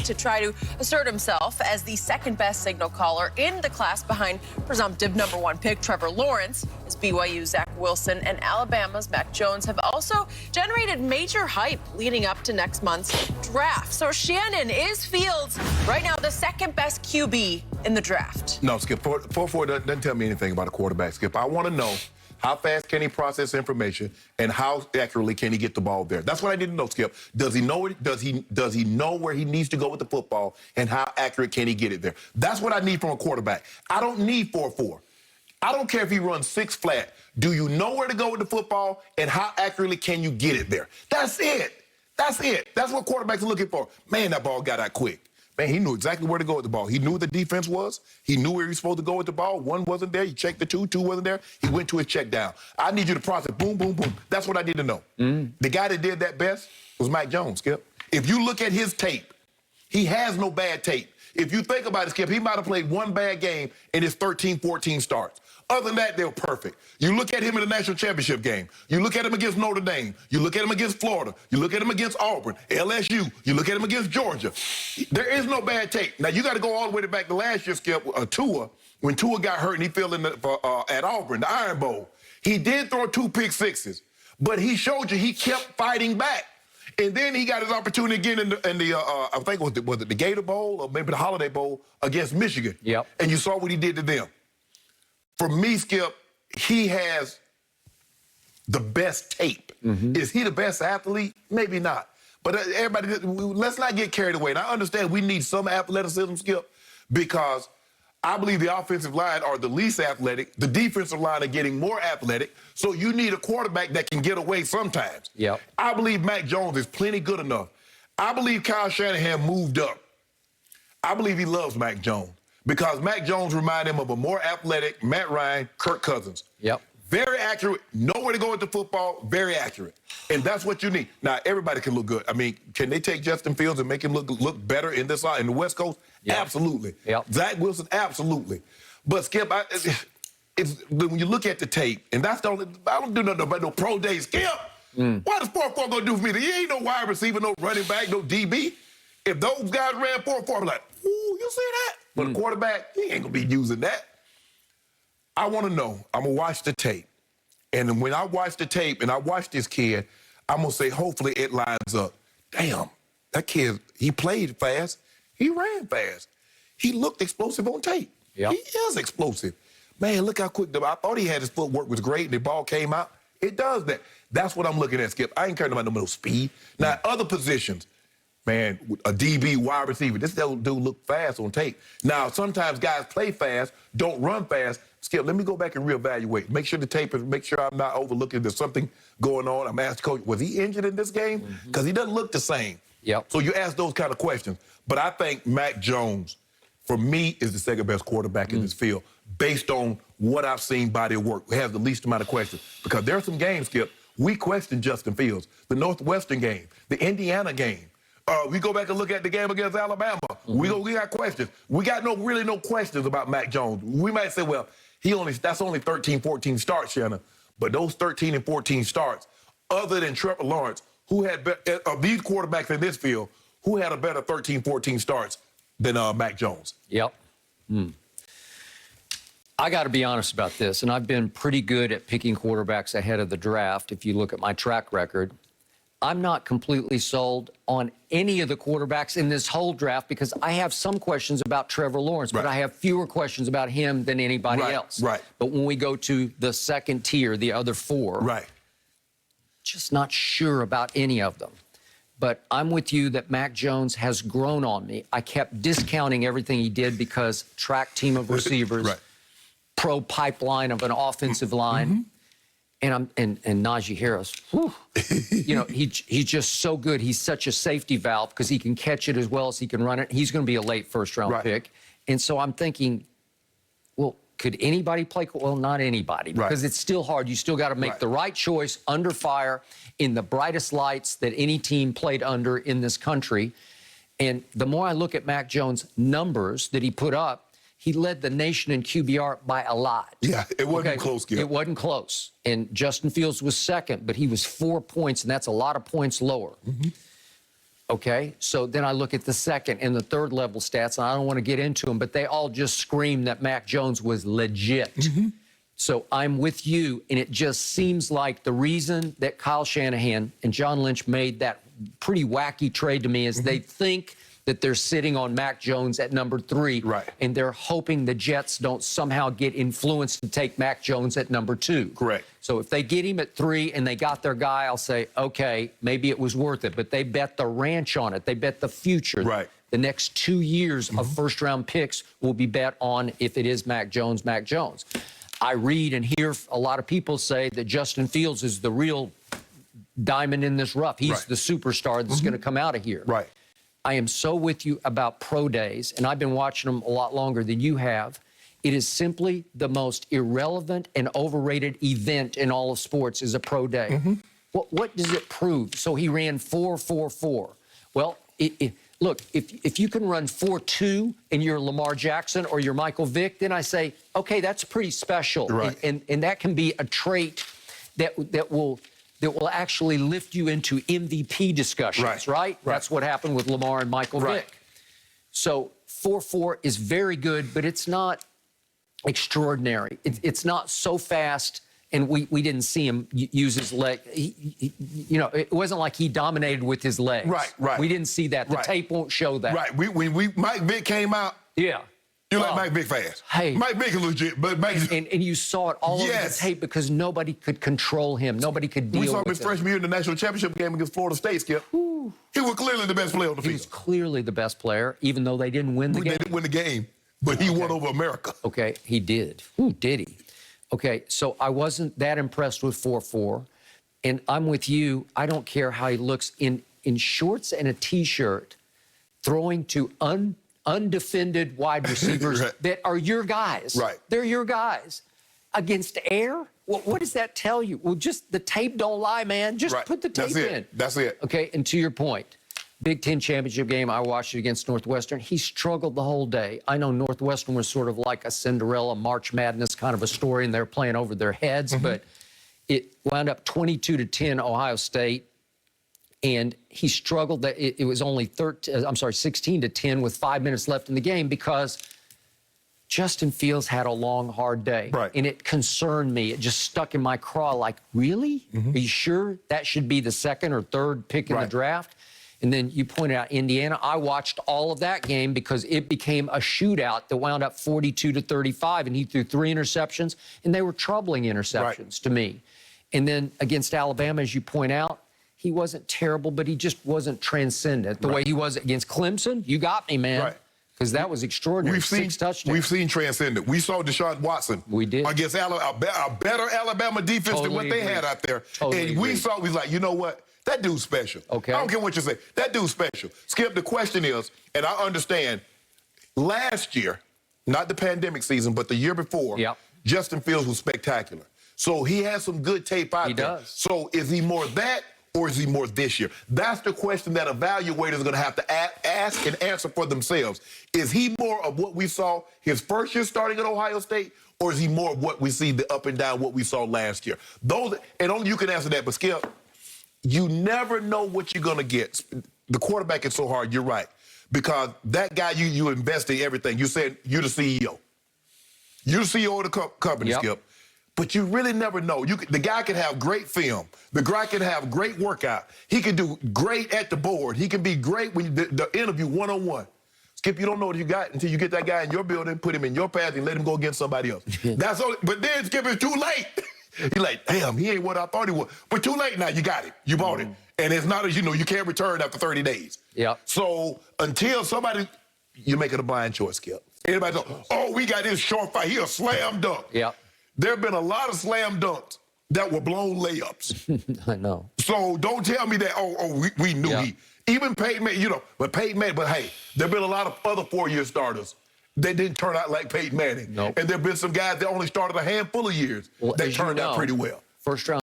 to try to assert himself as the second-best signal caller in the class behind presumptive #1 pick Trevor Lawrence. As BYU's Zach Wilson and Alabama's Mac Jones have also generated major hype leading up to next month's draft. So Shannon, is Fields right now the second-best QB in the draft? No, Skip. 4-4 doesn't tell me anything about a quarterback, Skip. I want to know how fast can he process information and how accurately can he get the ball there. That's what I need to know, Skip. Does he know it? Does he know where he needs to go with the football, and how accurate can he get it there? That's what I need from a quarterback. I don't need 4-4. I don't care if he runs 6 flat. Do you know where to go with the football, and how accurately can you get it there? That's it. That's it. That's what quarterbacks are looking for. Man, that ball got out quick. Man, he knew exactly where to go with the ball. He knew what the defense was. He knew where he was supposed to go with the ball. 1 wasn't there. He checked the 2. 2 wasn't there. He went to his check down. I need you to process. Boom, boom, boom. That's what I need to know. The guy that did that best was Mac Jones, Skip. If you look at his tape, he has no bad tape. If you think about it, Skip, he might have played 1 bad game in his 13, 14 starts. Other than that, they were perfect. You look at him in the national championship game. You look at him against Notre Dame. You look at him against Florida. You look at him against Auburn, LSU. You look at him against Georgia. There is no bad tape. Now, you got to go all the way back to last year, Skip, Tua. When Tua got hurt and he fell in at Auburn, the Iron Bowl. He did throw 2 pick sixes, but he showed you he kept fighting back. And then he got his opportunity again in the I think was it the Gator Bowl or maybe the Holiday Bowl against Michigan. Yep. And you saw what he did to them. For me, Skip, he has the best tape. Is he the best athlete? Maybe not. But everybody, let's not get carried away. And I understand we need some athleticism, Skip, because I believe the offensive line are the least athletic. The defensive line are getting more athletic. So you need a quarterback that can get away sometimes. Yep. I believe Mac Jones is plenty good enough. I believe Kyle Shanahan moved up. I believe he loves Mac Jones. Because Mac Jones reminded him of a more athletic Matt Ryan, Kirk Cousins. Yep. Very accurate, know where to go with the football, very accurate. And that's what you need. Now, everybody can look good. I mean, can they take Justin Fields and make him look better in this in the West Coast? Yep. Absolutely. Yep. Zach Wilson, absolutely. But, Skip, when you look at the tape, and that's the only, I don't do nothing about no pro day, Skip. What is 4-4 going to do for me? He ain't no wide receiver, no running back, no DB. If those guys ran 4-4, I'm like, ooh, you see that? But a quarterback, he ain't going to be using that. I want to know. I'm going to watch the tape. And when I watch the tape and I watch this kid, I'm going to say, hopefully it lines up. Damn, that kid, he played fast. He ran fast. He looked explosive on tape. Yep. He is explosive. Man, look how quick. I thought he had his footwork was great and the ball came out. It does that. That's what I'm looking at, Skip. I ain't caring about no speed. Now, other positions, man, a DB, wide receiver, this dude look fast on tape. Now, sometimes guys play fast, don't run fast. Skip, let me go back and reevaluate. Make sure the tape is, make sure I'm not overlooking there's something going on. I'm asking coach, was he injured in this game? Because he doesn't look the same. Yep. So you ask those kind of questions. But I think Mac Jones, for me, is the second best quarterback in this field based on what I've seen body of work. We have the least amount of questions. Because there are some games, Skip, we question Justin Fields. The Northwestern game, the Indiana game. We go back and look at the game against Alabama. We got questions. We got really no questions about Mac Jones. We might say, well, that's only 13, 14 starts, Shannon. But those 13 and 14 starts, other than Trevor Lawrence, who had of these quarterbacks in this field, who had a better 13, 14 starts than Mac Jones? Yep. I got to be honest about this, and I've been pretty good at picking quarterbacks ahead of the draft. If you look at my track record, I'm not completely sold on any of the quarterbacks in this whole draft because I have some questions about Trevor Lawrence, but I have fewer questions about him than anybody else. Right. But when we go to the second tier, the other 4, just not sure about any of them. But I'm with you that Mac Jones has grown on me. I kept discounting everything he did because track team of receivers, pro pipeline of an offensive line. And Najee Harris, whew, you know, he's just so good. He's such a safety valve because he can catch it as well as he can run it. He's going to be a late first-round pick. And so I'm thinking, well, could anybody play? Well, not anybody, because it's still hard. You still got to make the right choice under fire in the brightest lights that any team played under in this country. And the more I look at Mac Jones' numbers that he put up, he led the nation in QBR by a lot. Yeah, it wasn't close, Gil. It wasn't close. And Justin Fields was second, but he was 4 points, and that's a lot of points lower. Okay, so then I look at the second and the third level stats, and I don't want to get into them, but they all just scream that Mac Jones was legit. So I'm with you, and it just seems like the reason that Kyle Shanahan and John Lynch made that pretty wacky trade to me is they think that they're sitting on Mac Jones at number 3, and they're hoping the Jets don't somehow get influenced to take Mac Jones at number 2. Correct. So if they get him at 3 and they got their guy, I'll say, okay, maybe it was worth it. But they bet the ranch on it. They bet the future. Right. The next 2 years of first-round picks will be bet on if it is Mac Jones, Mac Jones. I read and hear a lot of people say that Justin Fields is the real diamond in this rough. He's the superstar that's going to come out of here. Right. I am so with you about pro days, and I've been watching them a lot longer than you have. It is simply the most irrelevant and overrated event in all of sports is a pro day. What does it prove? So he ran 4.44. Well, look, if you can run 4.2 and you're Lamar Jackson or you're Michael Vick, then I say, okay, that's pretty special. Right. And that can be a trait that will actually lift you into MVP discussions, right? That's what happened with Lamar and Michael Vick. So 4.4 is very good, but it's not extraordinary. It's not so fast, and we didn't see him use his leg. You know, it wasn't like he dominated with his legs. Right. We didn't see that. The tape won't show that. Right. When Mike Vick came out, you like Mike Vick fast. Hey. Mike Vick is legit, but Mike... And you saw it all over the tape because nobody could control him. Nobody could deal with him. We saw him his freshman year in the national championship game against Florida State, Skip. He was clearly the best player on the field. He was clearly the best player, even though they didn't win the game. They didn't win the game, but he won over America. Okay, he did. Ooh, did he? Okay, so I wasn't that impressed with 4.4, and I'm with you. I don't care how he looks in shorts and a T-shirt, throwing to undefended wide receivers that are your guys. They're your guys. Against air? Well, what does that tell you? Well, just the tape don't lie, man. Just put the tape in. That's it. Okay, and to your point, Big Ten championship game, I watched it against Northwestern. He struggled the whole day. I know Northwestern was sort of like a Cinderella March Madness kind of a story, and they're playing over their heads, but it wound up 22-10 Ohio State. And he struggled. That it was only 16-10 with 5 minutes left in the game because Justin Fields had a long, hard day. And it concerned me. It just stuck in my craw like, really? Are you sure that should be the second or third pick in the draft? And then you pointed out Indiana. I watched all of that game because it became a shootout that wound up 42-35, and he threw 3 interceptions, and they were troubling interceptions to me. And then against Alabama, as you point out, he wasn't terrible, but he just wasn't transcendent the way he was against Clemson. You got me, man. Because that was extraordinary. 6 touchdowns. We've seen transcendent. We saw Deshaun Watson. We did. Against a better Alabama defense than what they had out there. And we saw, we was like, you know what? That dude's special. I don't care what you say. That dude's special. Skip, the question is, and I understand, last year, not the pandemic season, but the year before, Justin Fields was spectacular. So he has some good tape out there. He does. So is he more that, or is he more this year? That's the question that evaluators are going to have to ask and answer for themselves. Is he more of what we saw his first year starting at Ohio State, or is he more of what we see, the up and down, what we saw last year? Those, and only you can answer that, but Skip, you never know what you're going to get. The quarterback is so hard, you're right, because that guy, you invest in everything. You said you're the CEO. You're the CEO of the company, Skip. But you really never know. The guy can have great film. The guy can have great workout. He can do great at the board. He can be great when the interview one-on-one. Skip, you don't know what you got until you get that guy in your building, put him in your path, and let him go against somebody else. That's all. But then, Skip, it's too late. You're like, damn, he ain't what I thought he was. But too late now. You got it. You bought it. And it's not as you know, you can't return after 30 days. So until somebody, you're making a blind choice, Skip. Everybody goes, oh, we got this short fight. He a slam dunk. There have been a lot of slam dunks that were blown layups. I know. So don't tell me that, we knew he. Even Peyton Manning, but Peyton Manning, but hey, there have been a lot of other 4-year starters that didn't turn out like Peyton Manning. And there have been some guys that only started a handful of years that turned out pretty well. First round